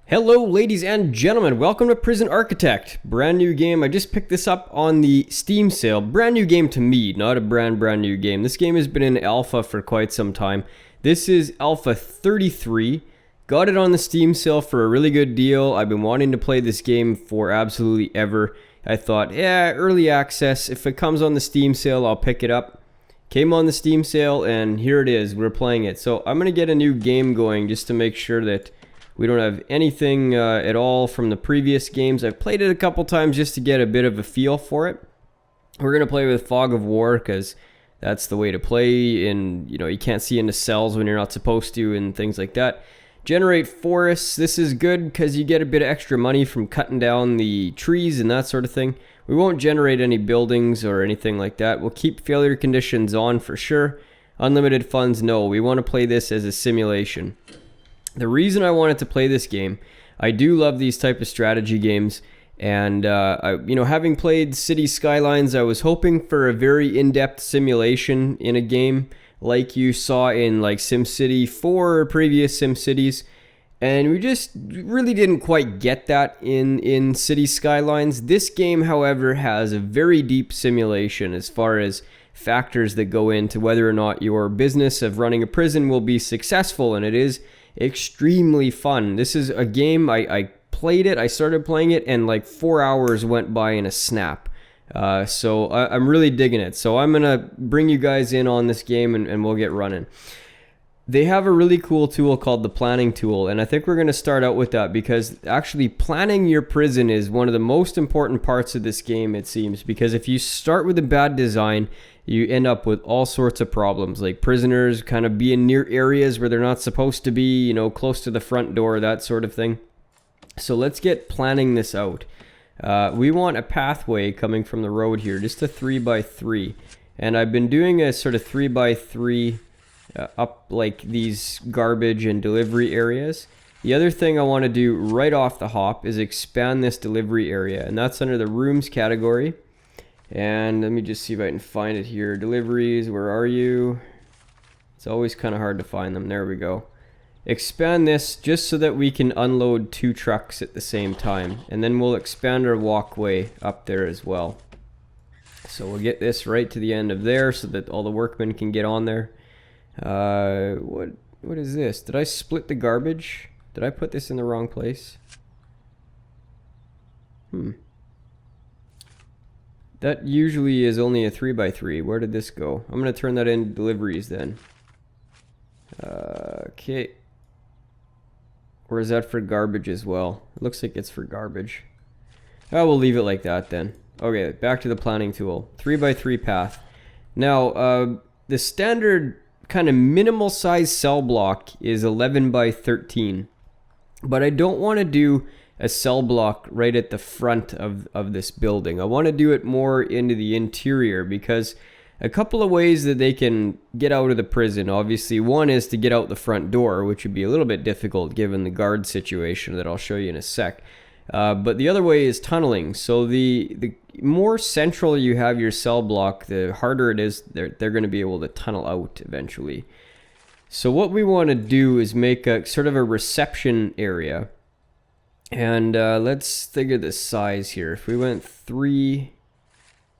Hello ladies and gentlemen, welcome to Prison Architect. Brand new game. I just picked this up on the Steam sale. Brand new game to me, not a brand new game. This game has been in alpha for quite some time. This is alpha 33. Got it on the Steam sale for a really good deal. I've been wanting to play this game for absolutely ever. I thought, yeah, early access. If it comes on the Steam sale, I'll pick it up. Came on the Steam sale and here it is. We're playing it. So I'm going to get a new game going just to make sure that we don't have anything at all from the previous games. I've played it a couple times just to get a bit of a feel for it. We're going to play with Fog of War because that's the way to play. And, you can't see into cells when you're not supposed to and things like that. Generate forests. This is good because you get a bit of extra money from cutting down the trees and that sort of thing. We won't generate any buildings or anything like that. We'll keep failure conditions on for sure. Unlimited funds, no. We want to play this as a simulation. The reason I wanted to play this game, I do love these type of strategy games, and having played City Skylines, I was hoping for a very in-depth simulation in a game like you saw in like SimCity 4 or previous SimCities, and we just really didn't quite get that in City Skylines. This game, however, has a very deep simulation as far as factors that go into whether or not your business of running a prison will be successful, and it is extremely fun. This is a game, I played it, I started playing it, and like 4 hours went by in a snap. So I'm really digging it. So I'm going to bring you guys in on this game and we'll get running. They have a really cool tool called the planning tool, and I think we're going to start out with that because actually planning your prison is one of the most important parts of this game, it seems, because if you start with a bad design, you end up with all sorts of problems, like prisoners kind of being near areas where they're not supposed to be, close to the front door, that sort of thing. So let's get planning this out. We want a pathway coming from the road here, just a 3x3. And I've been doing a sort of 3x3 up like these garbage and delivery areas. The other thing I want to do right off the hop is expand this delivery area, and that's under the rooms category. And let me just see if I can find it here. Deliveries, where are you? It's always kind of hard to find them. There we go. Expand this just so that we can unload 2 trucks at the same time. And then we'll expand our walkway up there as well. So we'll get this right to the end of there so that all the workmen can get on there. What is this? Did I split the garbage? Did I put this in the wrong place? That usually is only a 3x3. Where did this go? I'm going to turn that into deliveries then. Okay. Or is that for garbage as well? It looks like it's for garbage. Oh, we'll leave it like that then. Okay, back to the planning tool. 3x3 path. Now, the standard kind of minimal size cell block is 11x13. But I don't want to do a cell block right at the front of this building. I want to do it more into the interior because a couple of ways that they can get out of the prison. Obviously, one is to get out the front door, which would be a little bit difficult given the guard situation that I'll show you in a sec. But the other way is tunneling. So the more central you have your cell block, the harder it is they're going to be able to tunnel out eventually. So what we want to do is make a sort of a reception area. And let's figure the size here. If we went 3,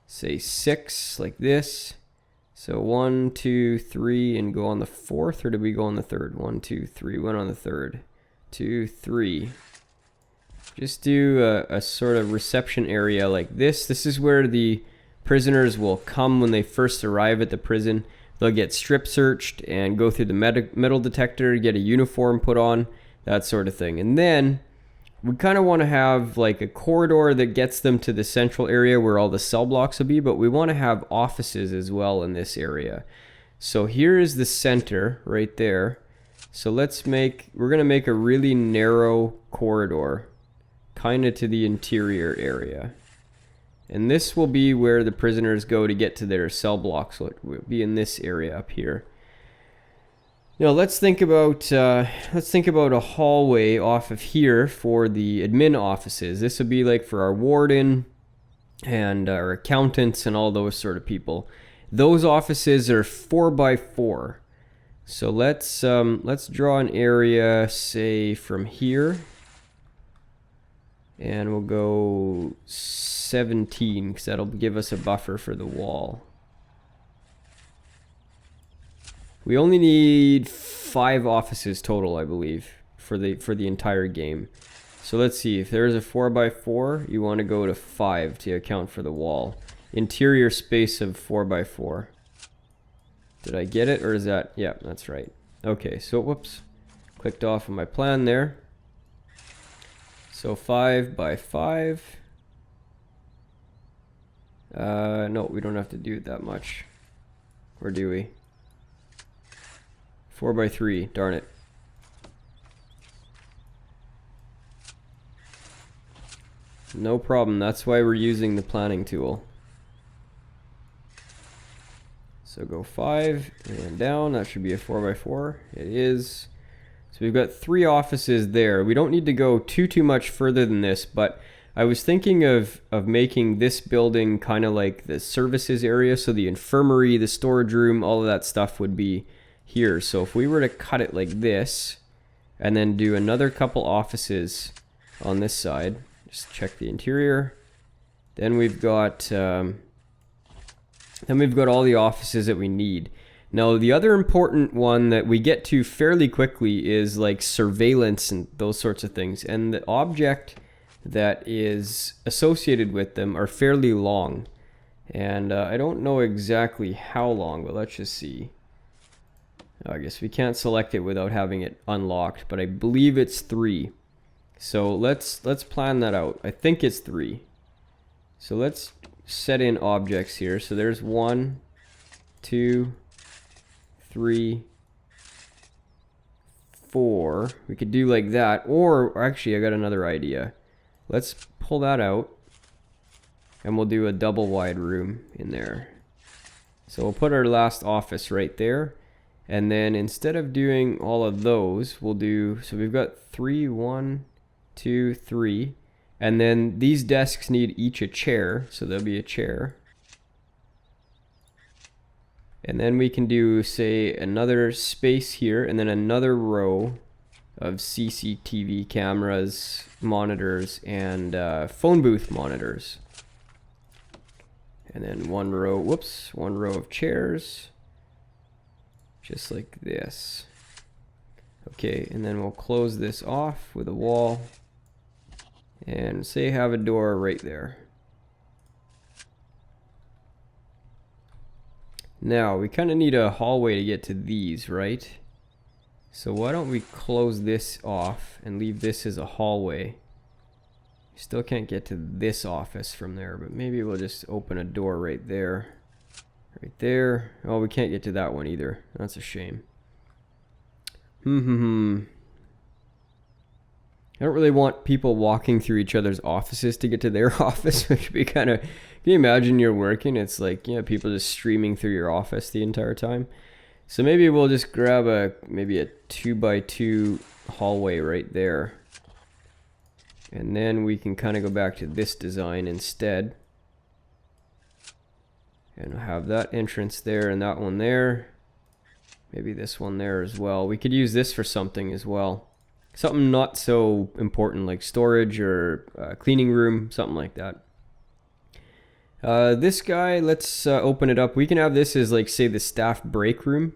say 6, like this. So 1, 2, 3, and go on the 4th, or did we go on the 3rd? 1, 2, 3, went on the 3rd. 2, 3. Just do a sort of reception area like this. This is where the prisoners will come when they first arrive at the prison. They'll get strip searched and go through the metal detector, get a uniform put on, that sort of thing. And then we kind of want to have like a corridor that gets them to the central area where all the cell blocks will be, but we want to have offices as well in this area. So here is the center right there. So we're going to make a really narrow corridor kind of to the interior area. And this will be where the prisoners go to get to their cell blocks. So it will be in this area up here. Now let's think about a hallway off of here for the admin offices. This would be like for our warden and our accountants and all those sort of people. Those offices are 4x4. So let's draw an area, say from here And we'll go 17 because that'll give us a buffer for the wall. We only need 5 offices total, I believe, for the entire game. So let's see, if there's a 4x4, you want to go to 5 to account for the wall. Interior space of 4x4. Did I get it, or is that, yeah, that's right. Okay, so whoops, clicked off of my plan there. So 5x5. No, we don't have to do it that much. Or do we? 4x3, darn it. No problem, that's why we're using the planning tool. So go 5 and down, that should be a 4x4. It is. So we've got 3 offices there. We don't need to go too much further than this, but I was thinking of making this building kind of like the services area, so the infirmary, the storage room, all of that stuff would be here. So if we were to cut it like this, and then do another couple offices on this side, just check the interior, then we've got all the offices that we need. Now, the other important one that we get to fairly quickly is like surveillance and those sorts of things. And the object that is associated with them are fairly long. And I don't know exactly how long, but let's just see. I guess we can't select it without having it unlocked, but I believe it's 3. So let's plan that out. I think it's 3. So let's set in objects here. So there's 1, 2, 3, 4. We could do like that, or actually I got another idea. Let's pull that out and we'll do a double wide room in there. So we'll put our last office right there, and then instead of doing all of those, we'll do, so we've got 3, 1, 2, 3, and then these desks need each a chair, so there'll be a chair. And then we can do, say, another space here, and then another row of CCTV cameras, monitors, and phone booth monitors. And then one row of chairs, just like this. Okay, and then we'll close this off with a wall, and say have a door right there. Now, we kind of need a hallway to get to these, right? So why don't we close this off and leave this as a hallway? Still can't get to this office from there, but maybe we'll just open a door right there. Right there. Oh, we can't get to that one either. That's a shame. I don't really want people walking through each other's offices to get to their office, which would be kind of... Can you imagine you're working? It's like, you know, people just streaming through your office the entire time. So maybe we'll just grab maybe a 2x2 hallway right there. And then we can kind of go back to this design instead. And have that entrance there and that one there. Maybe this one there as well. We could use this for something as well. Something not so important like storage or cleaning room, something like that. This guy, let's open it up. We can have this as, like, say, the staff break room,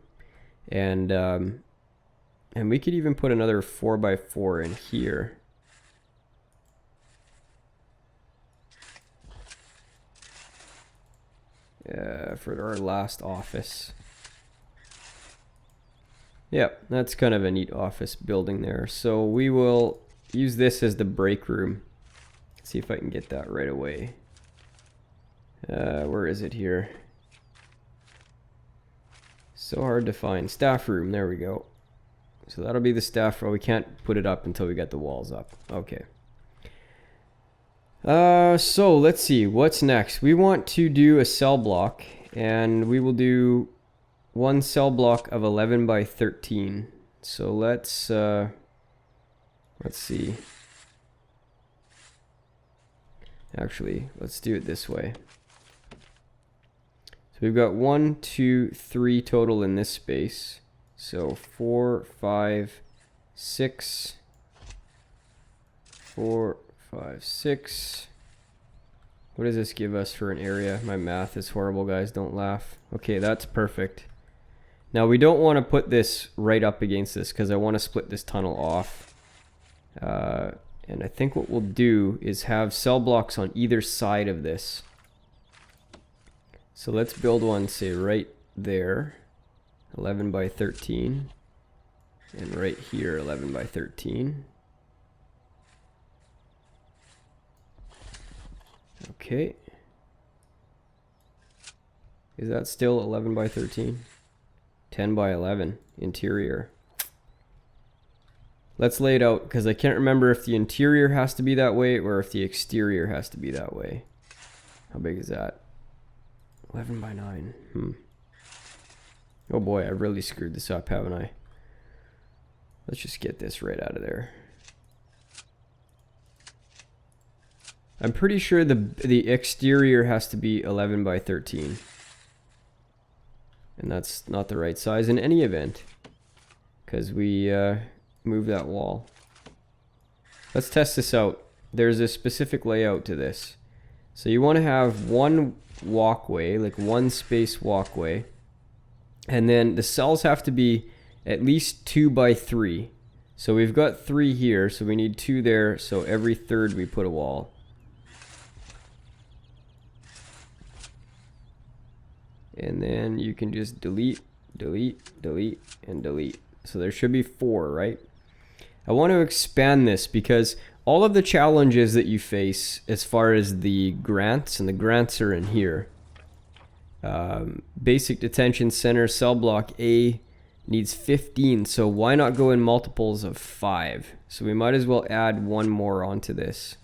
and we could even put another 4x4 in here. For our last office. Yep, that's kind of a neat office building there. So we will use this as the break room. Let's see if I can get that right away. Where is it here? So hard to find. Staff room, there we go. So that'll be the staff room. We can't put it up until we get the walls up. Okay. So let's see, what's next? We want to do a cell block, and we will do one cell block of 11 by 13. So let's see. Actually, let's do it this way. So we've got 1, 2, 3 total in this space. So 4, 5, 6, 4, 5, 6. What does this give us for an area? My math is horrible, guys. Don't laugh. Okay, that's perfect. Now, we don't want to put this right up against this because I want to split this tunnel off. And I think what we'll do is have cell blocks on either side of this. So let's build one, say, right there. 11 by 13. And right here, 11 by 13. Okay. Is that still 11 by 13? 10 by 11 interior. Let's lay it out because I can't remember if the interior has to be that way or if the exterior has to be that way. How big is that? 11 by 9. Oh boy, I've really screwed this up, haven't I? Let's just get this right out of there. I'm pretty sure the exterior has to be 11 by 13. And that's not the right size in any event. Because we moved that wall. Let's test this out. There's a specific layout to this. So you want to have one walkway, like one space walkway. And then the cells have to be at least 2 by 3. So we've got 3 here, so we need 2 there. So every third we put a wall. And then you can just delete, delete, delete, and delete. So there should be 4, right? I want to expand this because all of the challenges that you face as far as the grants, and the grants are in here. Basic detention center, cell block A needs 15. So why not go in multiples of 5? So we might as well add one more onto this.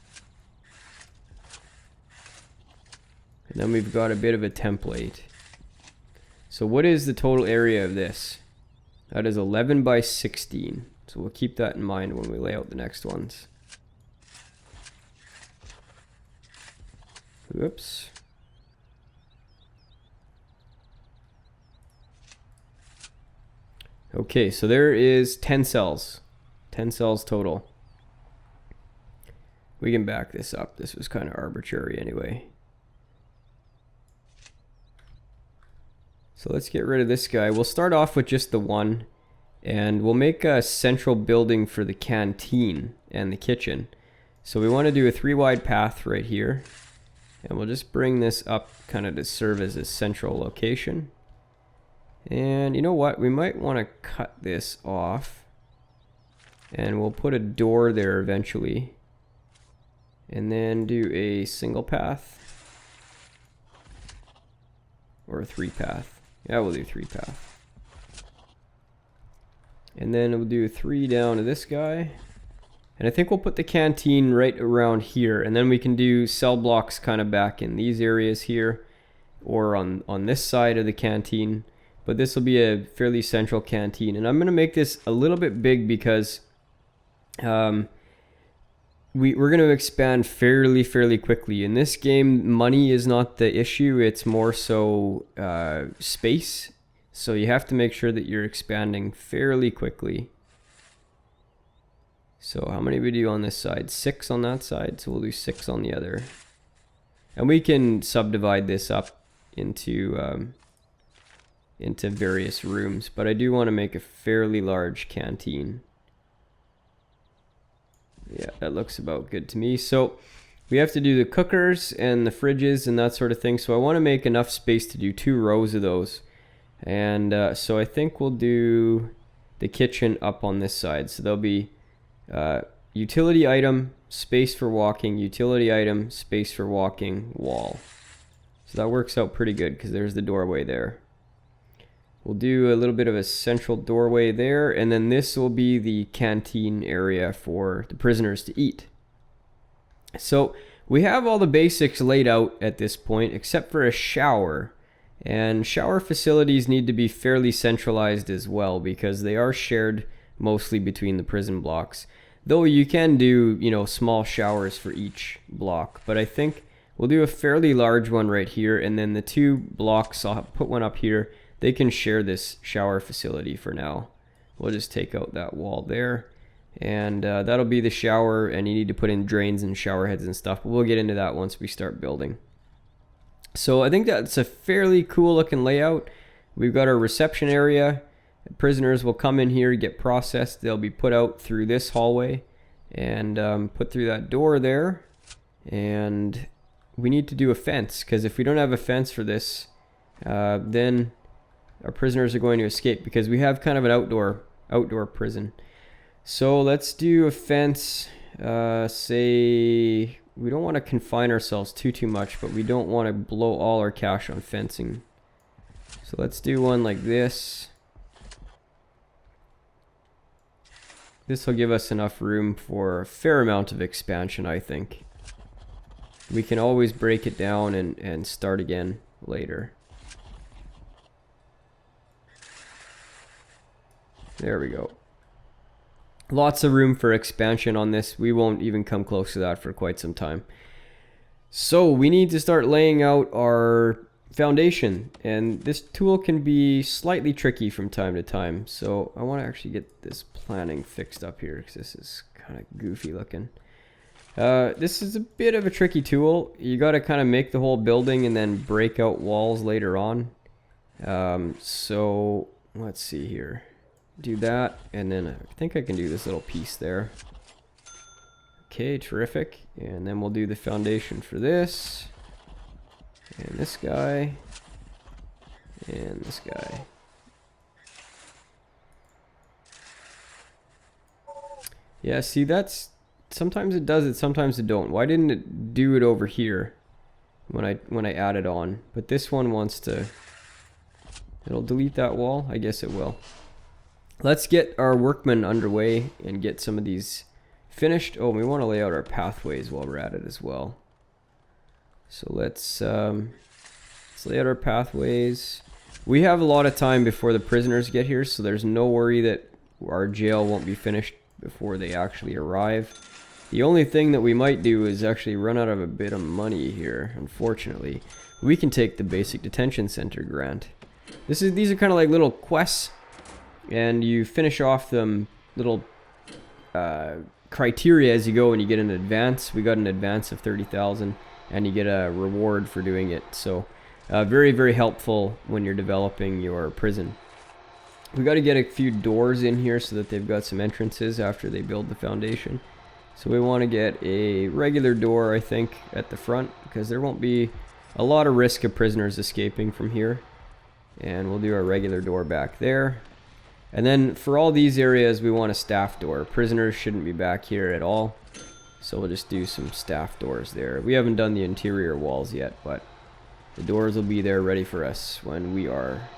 And then we've got a bit of a template. So what is the total area of this? That is 11 by 16. So we'll keep that in mind when we lay out the next ones. Whoops. Okay, so there is 10 cells. 10 cells total. We can back this up. This was kind of arbitrary anyway. So let's get rid of this guy. We'll start off with just the one, and we'll make a central building for the canteen and the kitchen. So we want to do a 3 wide path right here, and we'll just bring this up kind of to serve as a central location. And you know what? We might want to cut this off, and we'll put a door there eventually, and then do a single path or a 3 path. Yeah, we'll do 3 path. And then we'll do 3 down to this guy. And I think we'll put the canteen right around here. And then we can do cell blocks kind of back in these areas here. Or on this side of the canteen. But this will be a fairly central canteen. And I'm going to make this a little bit big because we're going to expand fairly quickly. In this game, money is not the issue. It's more so space. So you have to make sure that you're expanding fairly quickly. So how many we do on this side? 6 on that side. So we'll do 6 on the other. And we can subdivide this up into various rooms. But I do want to make a fairly large canteen. Yeah, that looks about good to me. So we have to do the cookers and the fridges and that sort of thing. So I want to make enough space to do 2 rows of those. And so I think we'll do the kitchen up on this side. So there'll be utility item, space for walking, utility item, space for walking, wall. So that works out pretty good because there's the doorway there. We'll do a little bit of a central doorway there, and then this will be the canteen area for the prisoners to eat. So we have all the basics laid out at this point, except for a shower. And shower facilities need to be fairly centralized as well, because they are shared mostly between the prison blocks. Though you can do, small showers for each block. But I think we'll do a fairly large one right here, and then the 2 blocks, I'll put one up here. They can share this shower facility for now. We'll just take out that wall there. And that'll be the shower, and you need to put in drains and shower heads and stuff, but we'll get into that once we start building. So I think that's a fairly cool looking layout. We've got our reception area. Prisoners will come in here, get processed. They'll be put out through this hallway and put through that door there. And we need to do a fence, because if we don't have a fence for this, then our prisoners are going to escape, because we have kind of an outdoor prison. So let's do a fence. Say we don't want to confine ourselves too much, but we don't want to blow all our cash on fencing. So let's do one like this. This will give us enough room for a fair amount of expansion, I think. We can always break it down and start again later. There we go. Lots of room for expansion on this. We won't even come close to that for quite some time. So we need to start laying out our foundation, and this tool can be slightly tricky from time to time. So I want to actually get this planning fixed up here, because this is kind of goofy looking. This is a bit of a tricky tool. You got to kind of make the whole building and then break out walls later on. So let's see here. Do that, and then I think I can do this little piece there. Okay, terrific. And then we'll do the foundation for this, and this guy, and this guy. Yeah, see, that's sometimes it does it, sometimes it don't. Why didn't it do it over here when I add it on? But this one wants to. It'll delete that wall. I guess it will. Let's get our workmen underway and get some of these finished. Oh, we want to lay out our pathways while we're at it as well. So let's lay out our pathways. We have a lot of time before the prisoners get here, so there's no worry that our jail won't be finished before they actually arrive. The only thing that we might do is actually run out of a bit of money here, unfortunately. We can take the basic detention center grant. These are kind of like little quests, and you finish off them little criteria as you go, and you get an advance. We got an advance of 30,000, and you get a reward for doing it. So very, very helpful when you're developing your prison. We got to get a few doors in here so that they've got some entrances after they build the foundation. So we want to get a regular door, I think, at the front, because there won't be a lot of risk of prisoners escaping from here. And we'll do our regular door back there. And then for all these areas, we want a staff door. Prisoners shouldn't be back here at all, so we'll just do some staff doors there. We haven't done the interior walls yet, but the doors will be there ready for us when we are.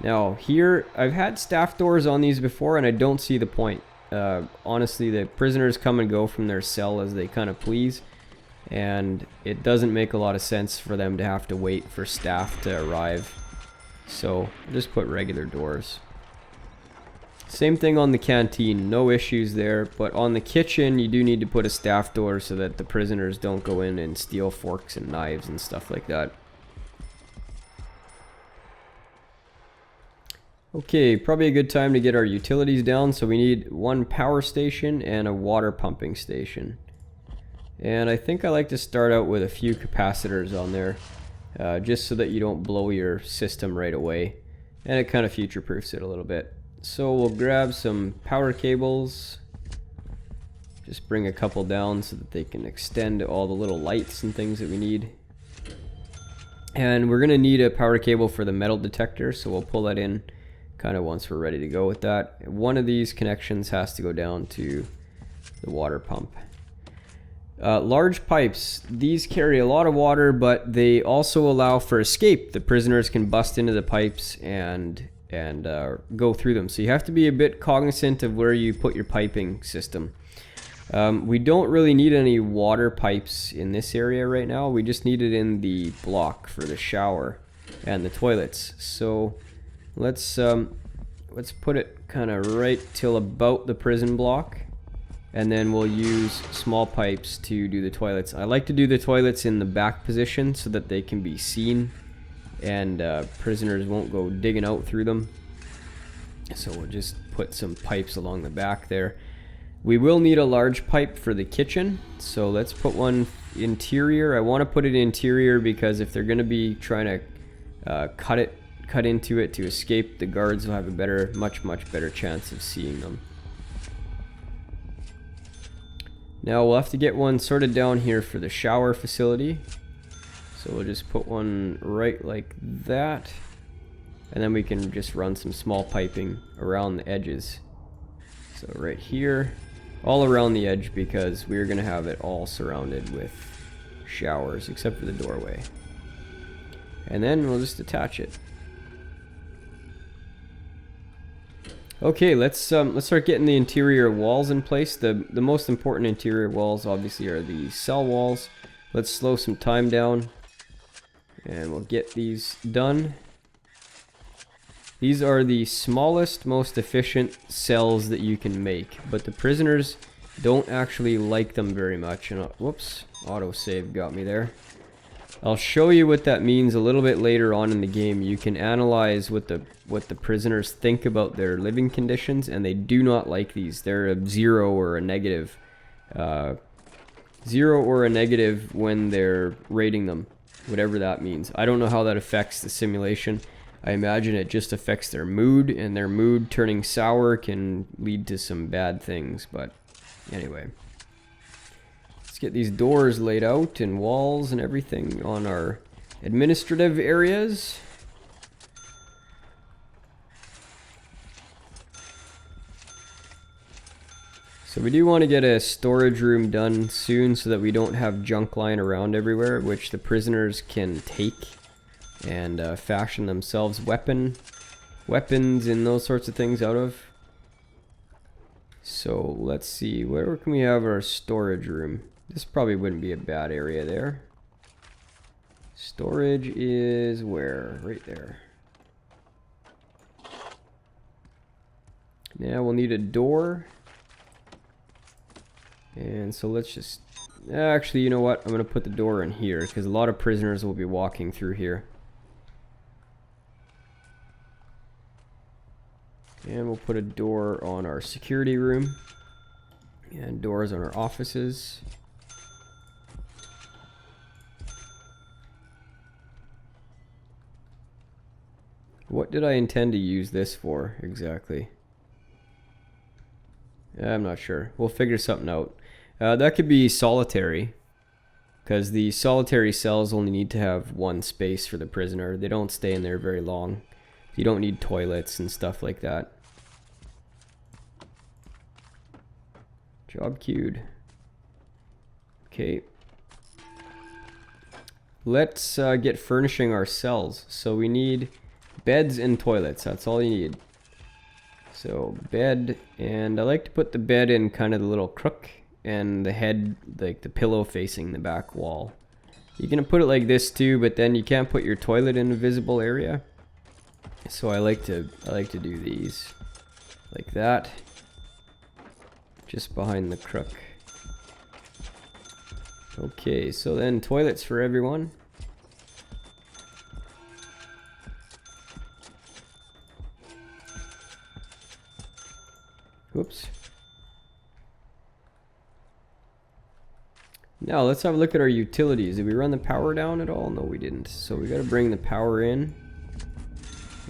Now here, I've had staff doors on these before, and I don't see the point. Honestly, the prisoners come and go from their cell as they kind of please, and it doesn't make a lot of sense for them to have to wait for staff to arrive. So just put regular doors. Same thing on the canteen, no issues there, but on the kitchen you do need to put a staff door so that the prisoners don't go in and steal forks and knives and stuff like that. Okay, probably a good time to get our utilities down. So we need one power station and a water pumping station. And I think I like to start out with a few capacitors on there, just so that you don't blow your system right away. And it kind of future-proofs it a little bit. So we'll grab some power cables, just bring a couple down so that they can extend all the little lights and things that we need. And we're going to need a power cable for the metal detector, so we'll pull that in kind of once we're ready to go with that. One of these connections has to go down to the water pump. Large pipes, these carry a lot of water, but they also allow for escape. The prisoners can bust into the pipes and go through them. So you have to be a bit cognizant of where you put your piping system. We don't really need any water pipes in this area right now. We just need it in the block for the shower and the toilets. So let's put it kind of right till about the prison block, and then we'll use small pipes to do the toilets. I like to do the toilets in the back position so that they can be seen and prisoners won't go digging out through them. So we'll just put some pipes along the back there. We will need a large pipe for the kitchen, so let's put one interior. I want to put it interior because if they're going to be trying to cut into it to escape, the guards will have a much better chance of seeing them. Now we'll have to get one sorted down here for the shower facility. So we'll just put one right like that. And then we can just run some small piping around the edges. So right here, all around the edge, because we're going to have it all surrounded with showers except for the doorway. And then we'll just attach it. Okay, let's start getting the interior walls in place. The most important interior walls obviously are the cell walls. Let's slow some time down and we'll get these done. These are the smallest, most efficient cells that you can make, but the prisoners don't actually like them very much. And whoops, autosave got me there. I'll show you what that means a little bit later on in the game. You can analyze what the prisoners think about their living conditions, and they do not like these. They're a 0 or a negative. 0 or a negative when they're rating them, whatever that means. I don't know how that affects the simulation. I imagine it just affects their mood, and their mood turning sour can lead to some bad things, but anyway. Let's get these doors laid out and walls and everything on our administrative areas. So we do want to get a storage room done soon so that we don't have junk lying around everywhere, which the prisoners can take and fashion themselves weapons and those sorts of things out of. So let's see, where can we have our storage room? This probably wouldn't be a bad area there. Storage is where? Right there. Now we'll need a door. And so let's just... Actually, you know what? I'm going to put the door in here because a lot of prisoners will be walking through here. And we'll put a door on our security room. And doors on our offices. What did I intend to use this for exactly? I'm not sure. We'll figure something out. That could be solitary, because the solitary cells only need to have one space for the prisoner. They don't stay in there very long. You don't need toilets and stuff like that. Job queued. Okay. Let's get furnishing our cells. So we need beds and toilets. That's all you need. So bed, and I like to put the bed in kind of the little crook, and the head, like the pillow, facing the back wall. You can put it like this too, but then you can't put your toilet in a visible area. So I like to do these like that, just behind the crook. Okay, so then toilets for everyone. Whoops. Now let's have a look at our utilities. Did we run the power down at all? No, we didn't. So we got to bring the power in.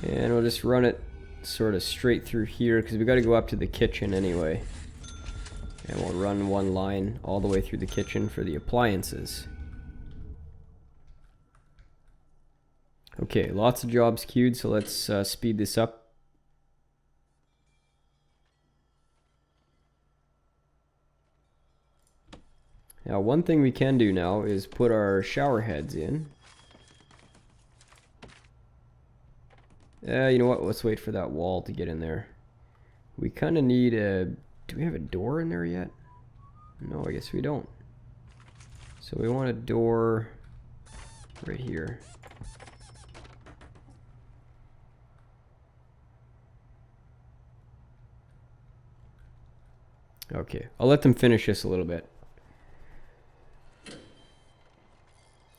And we'll just run it sort of straight through here because we got to go up to the kitchen anyway. And we'll run one line all the way through the kitchen for the appliances. Okay, lots of jobs queued, so let's speed this up. Now, one thing we can do now is put our shower heads in. You know what? Let's wait for that wall to get in there. We kind of need a... Do we have a door in there yet? No, I guess we don't. So we want a door right here. Okay, I'll let them finish this a little bit.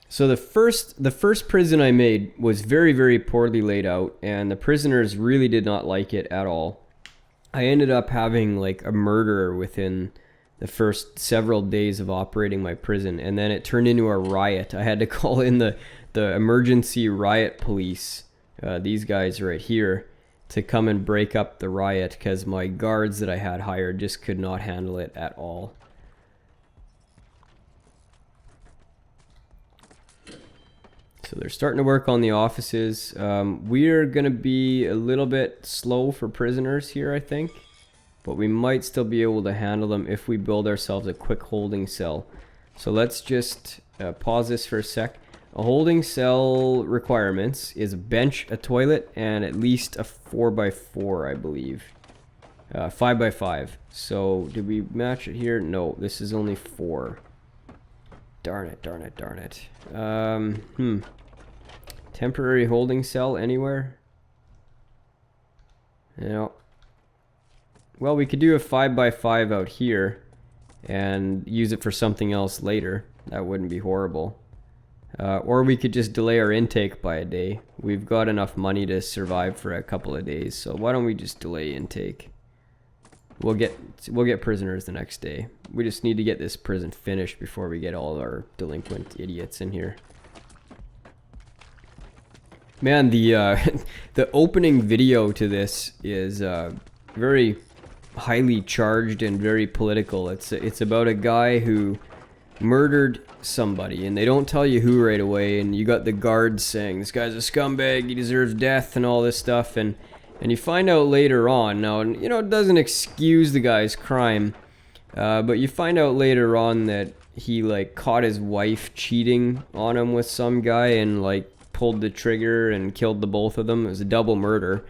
So the first prison I made was very, very poorly laid out, and the prisoners really did not like it at all. I ended up having like a murderer within the first several days of operating my prison, and then it turned into a riot. I had to call in the emergency riot police, these guys right here, to come and break up the riot because my guards that I had hired just could not handle it at all. So they're starting to work on the offices. We're going to be a little bit slow for prisoners here, I think. But we might still be able to handle them if we build ourselves a quick holding cell. So let's just pause this for a sec. A holding cell requirements is a bench, a toilet, and at least a 4x4, I believe. 5x5. So did we match it here? No, this is only 4. Darn it, darn it, darn it. Temporary holding cell anywhere? Yeah. Well, we could do a 5x5 out here and use it for something else later. That wouldn't be horrible. Or we could just delay our intake by a day. We've got enough money to survive for a couple of days, so why don't we just delay intake? We'll get prisoners the next day. We just need to get this prison finished before we get all our delinquent idiots in here. Man, the the opening video to this is very highly charged and very political. It's about a guy who murdered somebody, and they don't tell you who right away, and you got the guards saying this guy's a scumbag, he deserves death and all this stuff, and you find out later on. Now, you know, it doesn't excuse the guy's crime, but you find out later on that he like caught his wife cheating on him with some guy and like pulled the trigger and killed the both of them. It was a double murder.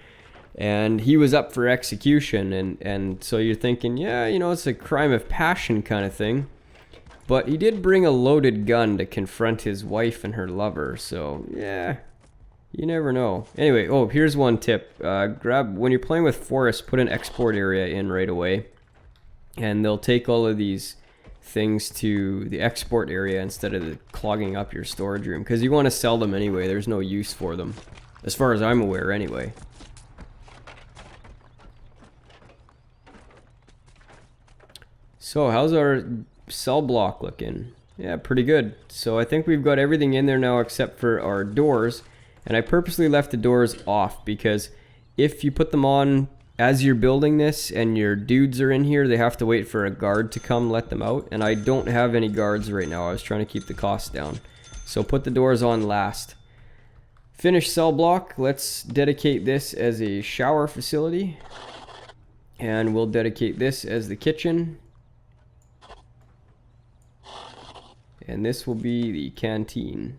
And he was up for execution, and so you're thinking, yeah, you know, it's a crime of passion kind of thing. But he did bring a loaded gun to confront his wife and her lover, so yeah, you never know. Anyway, oh, here's one tip. When you're playing with forests, put an export area in right away, and they'll take all of these things to the export area instead of clogging up your storage room, because you want to sell them anyway. There's no use for them, as far as I'm aware anyway. So how's our cell block looking? Yeah, pretty good. So I think we've got everything in there now except for our doors. And I purposely left the doors off because if you put them on as you're building this and your dudes are in here, they have to wait for a guard to come let them out. And I don't have any guards right now. I was trying to keep the costs down. So put the doors on last. Finished cell block. Let's dedicate this as a shower facility. And we'll dedicate this as the kitchen. And this will be the canteen.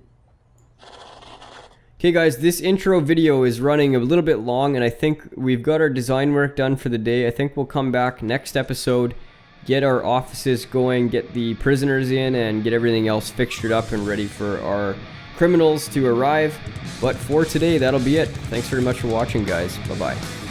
Okay guys, this intro video is running a little bit long, and I think we've got our design work done for the day. I think we'll come back next episode, get our offices going, get the prisoners in, and get everything else fixtured up and ready for our criminals to arrive. But for today, that'll be it. Thanks very much for watching, guys. Bye-bye.